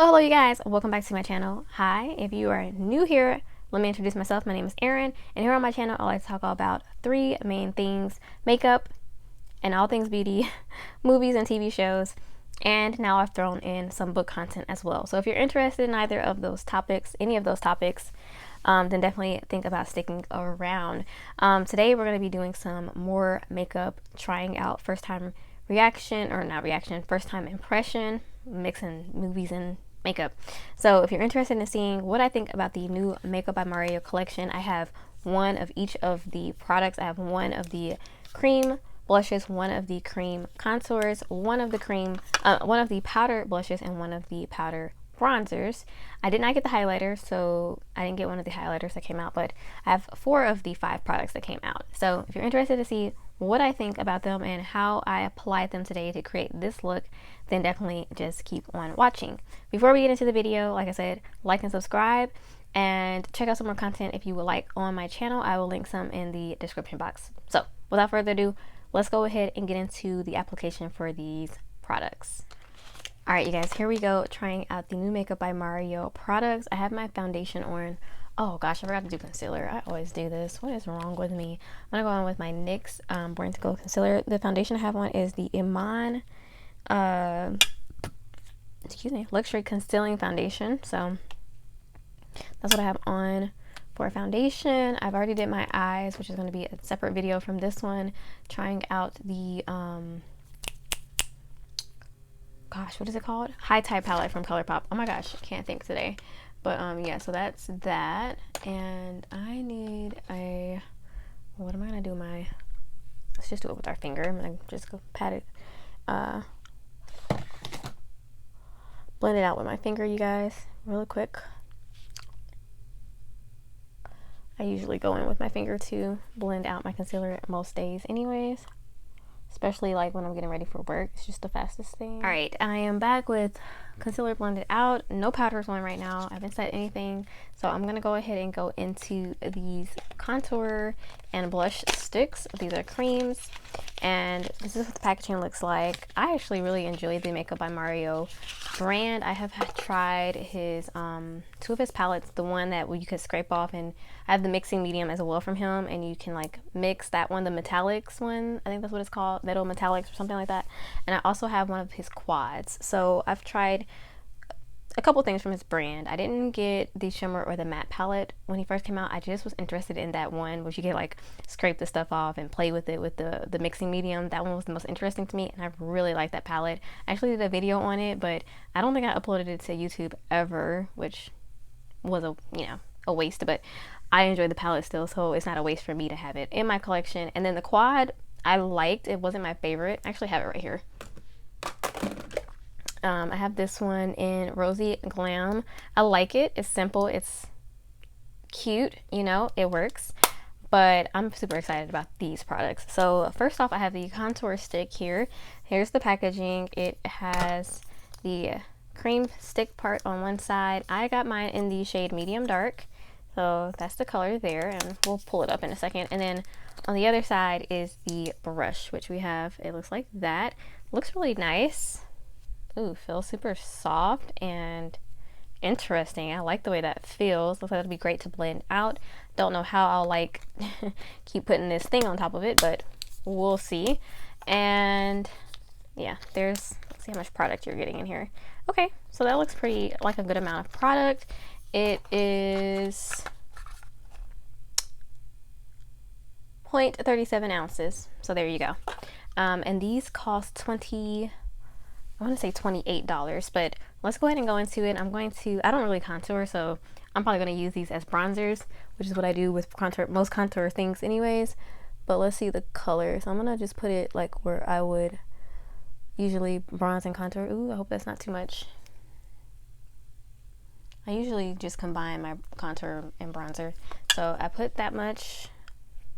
Hello you guys, welcome back to my channel. Hi, if you are new here, let me introduce myself. My name is Erin, and here on my channel I like to talk about three main things: makeup and all things beauty, movies and TV shows, and now I've thrown in some book content as well. So if you're interested in either of those topics, any of those topics, then definitely think about sticking around. Today we're going to be doing some more makeup, trying out first time reaction, or not reaction, first time impression, mixing movies and makeup. So if you're interested in seeing what I think about the new Makeup by Mario collection, I have one of each of the products. I have one of the cream blushes, one of the cream contours, one of the powder blushes, and one of the powder bronzers. I did not get the highlighter, so I didn't get one of the highlighters that came out, but I have 4 of the 5 products that came out. So if you're interested to see what I think about them and how I applied them today to create this look, then definitely just keep on watching. Before we get into the video, like I said, like and subscribe, and check out some more content if you would like on my channel. I will link some in the description box. So without further ado, let's go ahead and get into the application for these products. All right, you guys, here we go, trying out the new Makeup by Mario products. I have my foundation on. Oh gosh, I forgot to do concealer. I always do this. What is wrong with me? I'm gonna go on with my NYX Born to Glow concealer. The foundation I have on is the Iman Luxury Concealing Foundation. So that's what I have on for foundation. I've already did my eyes, which is going to be a separate video from this one, trying out the gosh, what is it called? High Tide palette from ColourPop. Oh my gosh, I can't think today. But yeah, so that's that. And I need a, what am I gonna do? Let's just do it with our finger. I'm gonna just go pat it, blend it out with my finger, you guys, really quick. I usually go in with my finger to blend out my concealer most days anyways, especially like when I'm getting ready for work. It's just the fastest thing. All right, I am back with concealer blended out. No powders on right now. I haven't set anything, so I'm gonna go ahead and go into these contour and blush sticks. These are creams, and this is what the packaging looks like. I actually really enjoyed the Makeup by Mario brand. I have tried his 2 of his palettes, the one that you could scrape off, and I have the mixing medium as well from him, and you can like mix that one, the metallics one, I think that's what it's called, metal metallics or something like that. And I also have one of his quads. So I've tried a couple things from his brand. I didn't get the shimmer or the matte palette when he first came out. I just was interested in that one where you could like scrape the stuff off and play with it with the mixing medium. That one was the most interesting to me, and I really like that palette. I actually did a video on it, but I don't think I uploaded it to YouTube ever, which was a waste, but I enjoy the palette still, so it's not a waste for me to have it in my collection. And then the quad I liked. It wasn't my favorite. I actually have it right here. I have this one in Rosy Glam. I like it. It's simple. It's cute. You know, it works. But I'm super excited about these products. So first off, I have the contour stick here. Here's the packaging. It has the cream stick part on one side. I got mine in the shade medium dark. So that's the color there, and we'll pull it up in a second. And then on the other side is the brush, which we have. It looks like that. Looks really nice. Ooh, feels super soft and interesting. I like the way that feels. Looks like it'll be great to blend out. Don't know how I'll like keep putting this thing on top of it, but we'll see. And yeah, let's see how much product you're getting in here. Okay, so that looks pretty like a good amount of product. It is 0.37 ounces. So there you go. And these cost I want to say $28, but let's go ahead and go into it. I don't really contour, so I'm probably going to use these as bronzers, which is what I do with most contour things anyways. But let's see the color. So I'm going to just put it like where I would usually bronze and contour. Ooh, I hope that's not too much. I usually just combine my contour and bronzer. So I put that much,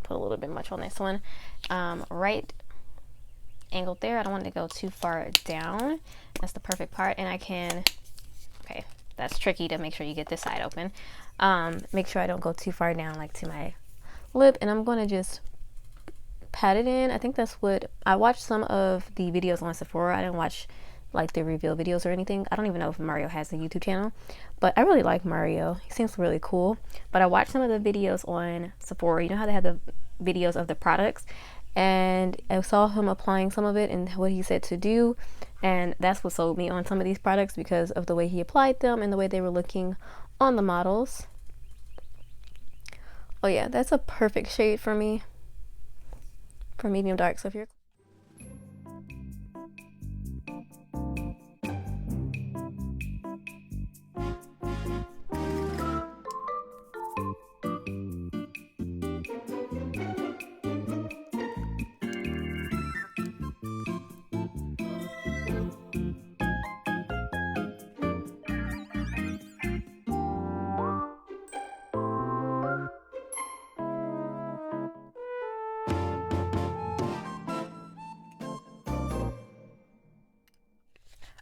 put a little bit much on this one. Right angled there. I don't want it to go too far down. That's the perfect part. And I can, okay, that's tricky to make sure you get this side open. Make sure I don't go too far down like to my lip. And I'm going to just pat it in. I think that's what, I watched some of the videos on Sephora. I didn't watch like the reveal videos or anything. I don't even know if Mario has a YouTube channel, but I really like Mario. He seems really cool. But I watched some of the videos on Sephora. You know how they have the videos of the products, and I saw him applying some of it and what he said to do, and that's what sold me on some of these products because of the way he applied them and the way they were looking on the models. Oh yeah, that's a perfect shade for me for medium dark. So if you're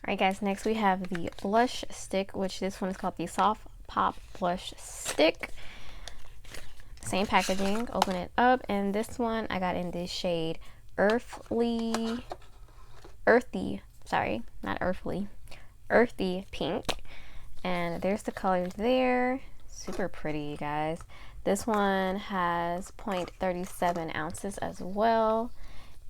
Alright guys, next we have the blush stick, which this one is called the Soft Pop Blush Stick. Same packaging, open it up, and this one I got in this shade earthy pink. And there's the colors there. Super pretty, you guys. This one has 0.37 ounces as well.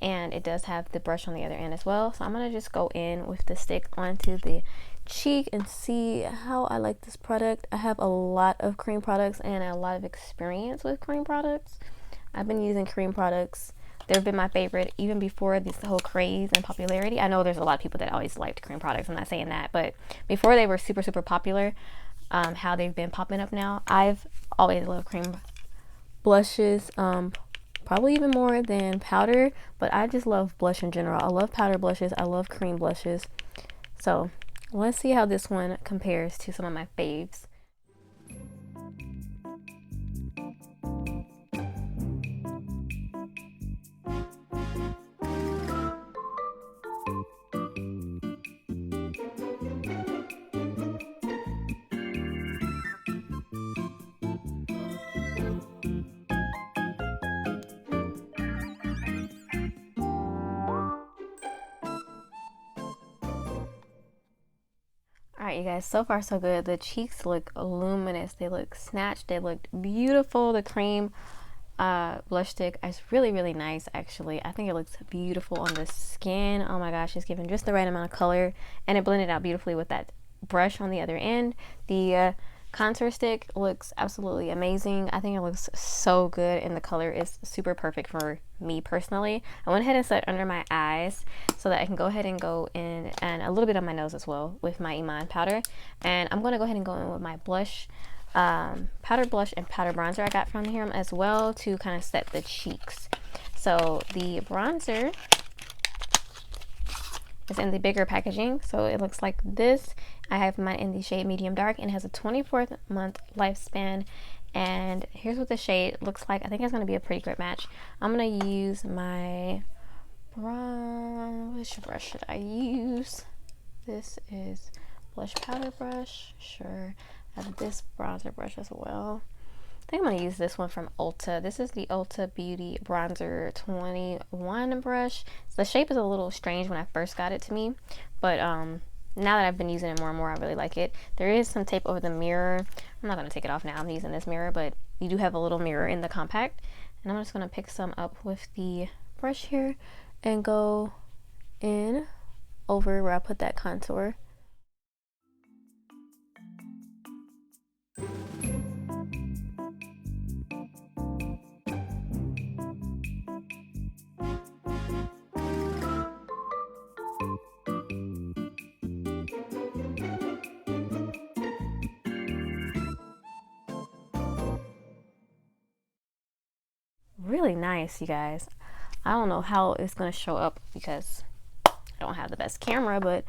And it does have the brush on the other end as well. So I'm going to just go in with the stick onto the cheek and see how I like this product. I have a lot of cream products and a lot of experience with cream products. I've been using cream products. They've been my favorite even before this whole craze and popularity. I know there's a lot of people that always liked cream products. I'm not saying that. But before they were super, super popular, how they've been popping up now, I've always loved cream blushes. Probably even more than powder, but I just love blush in general. I love powder blushes. I love cream blushes. So let's see how this one compares to some of my faves. Alright you guys, so far so good. The cheeks look luminous, they look snatched, they look beautiful. The cream blush stick is really, really nice actually. I think it looks beautiful on the skin. Oh my gosh, it's giving just the right amount of color, and it blended out beautifully with that brush on the other end. The contour stick looks absolutely amazing. I think it looks so good, and the color is super perfect for me personally. I went ahead and set under my eyes so that I can go ahead and go in, and a little bit on my nose as well with my Iman powder. And I'm going to go ahead and go in with my blush, powder blush and powder bronzer I got from here as well to kind of set the cheeks. So the bronzer is in the bigger packaging, so it looks like this. I have mine in the shade medium dark and it has a 24-month lifespan. And here's what the shade looks like. I think it's going to be a pretty great match. I'm going to use my which brush should I use? This is blush powder brush. Sure. I have this bronzer brush as well. I think I'm going to use this one from Ulta. This is the Ulta Beauty Bronzer 21 brush. So the shape is a little strange when I first got it to me, but now that I've been using it more and more, I really like it. There is some tape over the mirror. I'm not going to take it off now. I'm using this mirror, but you do have a little mirror in the compact. And I'm just going to pick some up with the brush here and go in over where I put that contour. Really nice, you guys. I don't know how it's going to show up because I don't have the best camera, but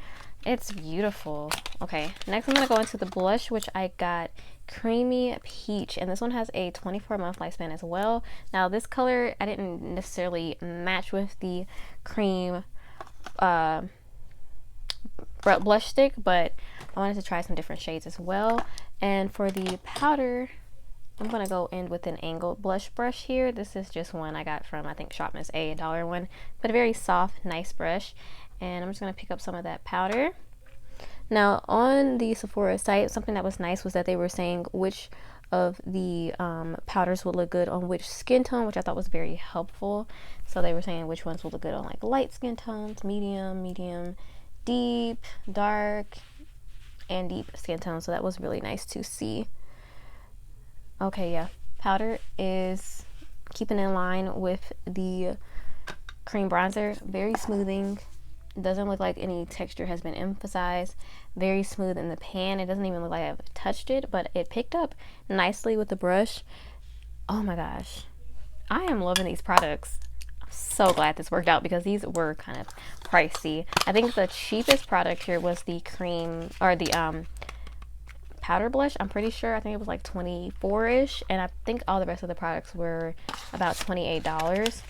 it's beautiful. Okay, next I'm going to go into the blush, which I got Creamy Peach, and this one has a 24-month lifespan as well. Now this color I didn't necessarily match with the cream blush stick, but I wanted to try some different shades as well. And for the powder, I'm going to go in with an angled blush brush here. This is just one I got from, I think, Shop Miss A, $1 one, but a very soft, nice brush. and I'm just going to pick up some of that powder. Now on the Sephora site, something that was nice was that they were saying which of the powders would look good on which skin tone, which I thought was very helpful. So they were saying which ones would look good on like light skin tones, medium, deep, dark, and deep skin tones. So that was really nice to see. Okay, yeah, powder is keeping in line with the cream bronzer. Very smoothing. It doesn't look like any texture has been emphasized. Very smooth in the pan. It doesn't even look like I've touched it, but it picked up nicely with the brush. Oh my gosh, I am loving these products. I'm so glad this worked out because these were kind of pricey. I think the cheapest product here was the cream, or the powder blush. I'm pretty sure, I think it was like 24-ish, and I think all the rest of the products were about $28.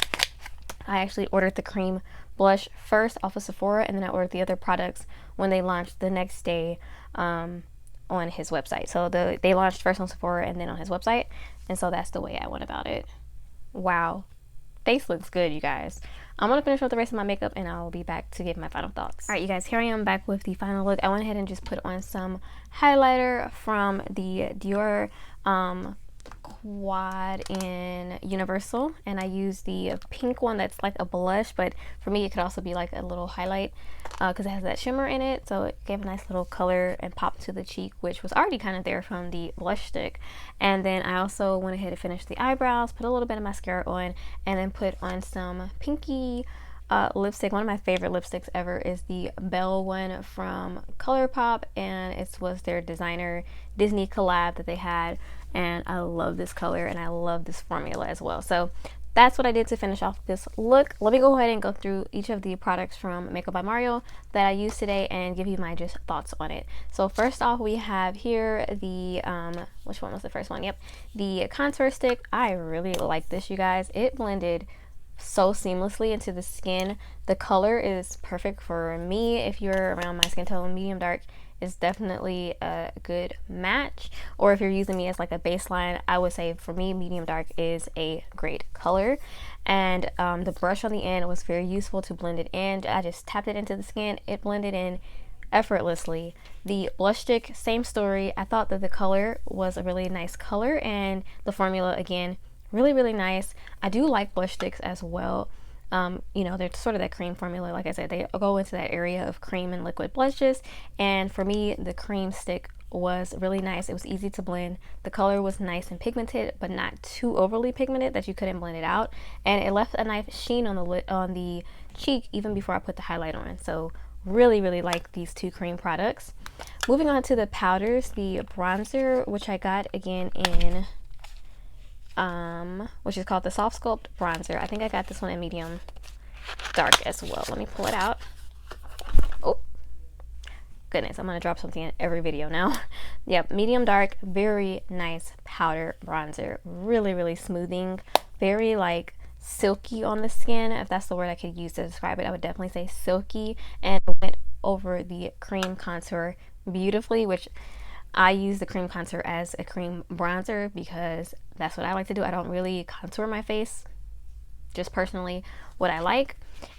I actually ordered the cream blush first off of Sephora, and then I ordered the other products when they launched the next day on his website. So they launched first on Sephora and then on his website, and so that's the way I went about it. Wow, face looks good, you guys. I'm gonna finish with the rest of my makeup and I'll be back to give my final thoughts. All right, you guys, here I am back with the final look. I went ahead and just put on some highlighter from the Dior Quad in Universal, and I used the pink one that's like a blush, but for me it could also be like a little highlight because it has that shimmer in it, so it gave a nice little color and pop to the cheek, which was already kind of there from the blush stick. And then I also went ahead and finished the eyebrows, put a little bit of mascara on, and then put on some pinky lipstick. One of my favorite lipsticks ever is the Belle one from ColourPop, and it was their designer Disney collab that they had, and I love this color and I love this formula as well. So that's what I did to finish off this look. Let me go ahead and go through each of the products from Makeup by Mario that I used today and give you my just thoughts on it. So first off, we have here the which one was the first one? Yep, the contour stick. I really like this, you guys. It blended so seamlessly into the skin. The color is perfect for me. If you're around my skin tone, medium dark is definitely a good match, or if you're using me as like a baseline, I would say for me medium dark is a great color. And the brush on the end was very useful to blend it in. I just tapped it into the skin, it blended in effortlessly. The blush stick, same story. I thought that the color was a really nice color, and the formula again really nice. I do like blush sticks as well. You know, they're sort of that cream formula. Like I said, they go into that area of cream and liquid blushes, and for me the cream stick was really nice. It was easy to blend. The color was nice and pigmented, but not too overly pigmented that you couldn't blend it out, and it left a nice sheen on the cheek even before I put the highlight on. So really like these two cream products. Moving on to the powders, the bronzer, which I got again in which is called the Soft Sculpt Bronzer. I think I got this one in medium dark as well. Let me pull it out. Oh goodness, I'm gonna drop something in every video now. Yep, medium dark, very nice powder bronzer. Really smoothing, very like silky on the skin, if that's the word I could use to describe it. I would definitely say silky, and it went over the cream contour beautifully, which I use the cream contour as a cream bronzer because that's what I like to do. I don't really contour my face, just personally what I like.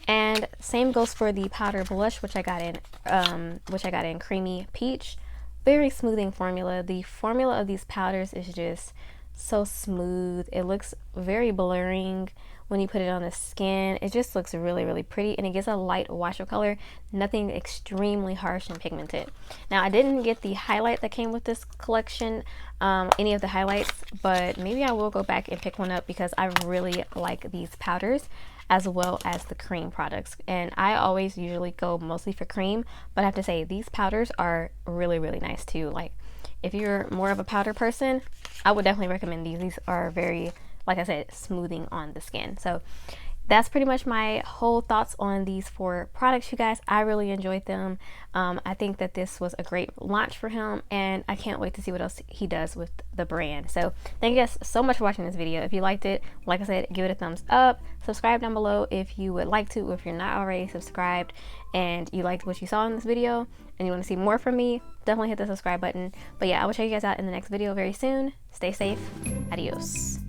And same goes for the powder blush, which I got in creamy peach. Very smoothing formula. The formula of these powders is just so smooth. It looks very blurring when you put it on the skin. It just looks really pretty, and it gives a light wash of color, nothing extremely harsh and pigmented. Now I didn't get the highlight that came with this collection, any of the highlights, but maybe I will go back and pick one up because I really like these powders as well as the cream products, and I always usually go mostly for cream, but I have to say these powders are really nice too. Like if you're more of a powder person, I would definitely recommend these. These are very, like I said, smoothing on the skin. So that's pretty much my whole thoughts on these 4 products, you guys. I really enjoyed them. I think that this was a great launch for him, and I can't wait to see what else he does with the brand. So thank you guys so much for watching this video. If you liked it, like I said, give it a thumbs up. Subscribe down below if you would like to, or if you're not already subscribed and you liked what you saw in this video and you want to see more from me, definitely hit the subscribe button. But yeah, I will check you guys out in the next video very soon. Stay safe. Adios.